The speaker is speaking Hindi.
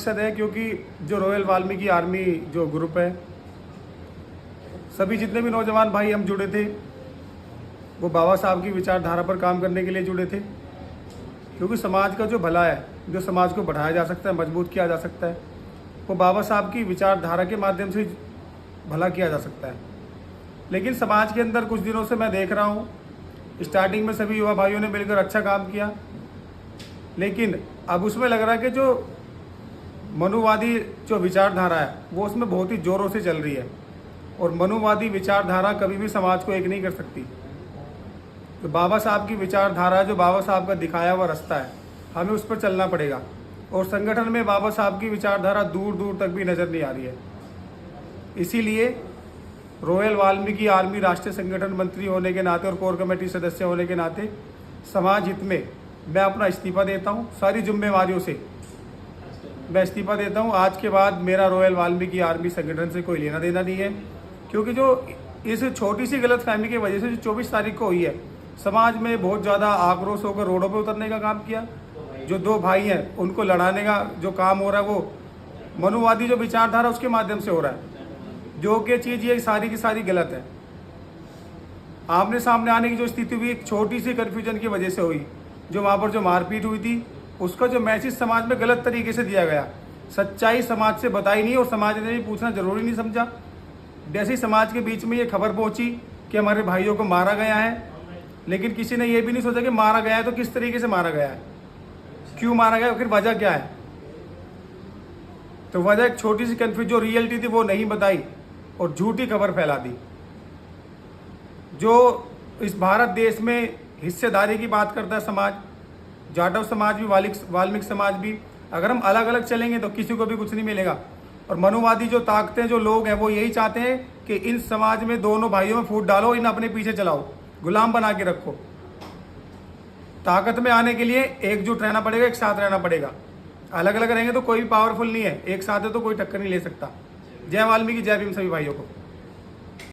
मकसद है, क्योंकि जो रॉयल वाल्मीकि आर्मी जो ग्रुप है, सभी जितने भी नौजवान भाई हम जुड़े थे वो बाबा साहब की विचारधारा पर काम करने के लिए जुड़े थे। क्योंकि समाज का जो भला है, जो समाज को बढ़ाया जा सकता है, मजबूत किया जा सकता है, वो बाबा साहब की विचारधारा के माध्यम से भला किया जा सकता है। लेकिन समाज के अंदर कुछ दिनों से मैं देख रहा हूँ, स्टार्टिंग में सभी युवा भाइयों ने मिलकर अच्छा काम किया, लेकिन अब उसमें लग रहा है कि जो मनुवादी जो विचारधारा है वो उसमें बहुत ही जोरों से चल रही है। और मनुवादी विचारधारा कभी भी समाज को एक नहीं कर सकती। तो बाबा साहब की विचारधारा, जो बाबा साहब का दिखाया हुआ रास्ता है, हमें उस पर चलना पड़ेगा। और संगठन में बाबा साहब की विचारधारा दूर दूर तक भी नज़र नहीं आ रही है। इसीलिए रॉयल वाल्मीकि आर्मी राष्ट्रीय संगठन मंत्री होने के नाते और कोर कमेटी सदस्य होने के नाते समाज हित में मैं अपना इस्तीफा देता हूँ। सारी जिम्मेवारियों से मैं इस्तीफा देता हूँ। आज के बाद मेरा रॉयल वाल्मीकि आर्मी संगठन से कोई लेना देना नहीं है। क्योंकि जो इस छोटी सी गलतफहमी की वजह से जो 24 तारीख को हुई है, समाज में बहुत ज़्यादा आक्रोश होकर रोडों पे उतरने का काम किया। जो दो भाई हैं उनको लड़ाने का जो काम हो रहा है वो मनुवादी जो विचारधारा उसके माध्यम से हो रहा है, जो कि चीज़ ये सारी की सारी गलत है। आमने सामने आने की जो स्थिति हुई एक छोटी सी कन्फ्यूजन की वजह से हुई। जो वहाँ पर जो मारपीट हुई थी उसका जो मैसेज समाज में गलत तरीके से दिया गया, सच्चाई समाज से बताई नहीं और समाज ने भी पूछना जरूरी नहीं समझा। जैसे ही समाज के बीच में ये खबर पहुंची कि हमारे भाइयों को मारा गया है, लेकिन किसी ने ये भी नहीं सोचा कि मारा गया है तो किस तरीके से मारा गया है, क्यों मारा गया, फिर वजह क्या है। तो वजह एक छोटी सी कन्फ्यूज जो रियलिटी थी वो नहीं बताई और झूठी खबर फैला दी। जो इस भारत देश में हिस्सेदारी की बात करता है समाज, जाटव समाज भी, वाल्मीकि समाज भी, अगर हम अलग अलग चलेंगे तो किसी को भी कुछ नहीं मिलेगा। और मनुवादी जो ताकतें, जो लोग हैं, वो यही चाहते हैं कि इन समाज में दोनों भाइयों में फूट डालो, इन अपने पीछे चलाओ, गुलाम बना के रखो। ताकत में आने के लिए एकजुट रहना पड़ेगा, एक साथ रहना पड़ेगा। अलग अलग रहेंगे तो कोई भी पावरफुल नहीं है, एक साथ है तो कोई टक्कर नहीं ले सकता। जय वाल्मीकि, जय भीम सभी भाइयों को।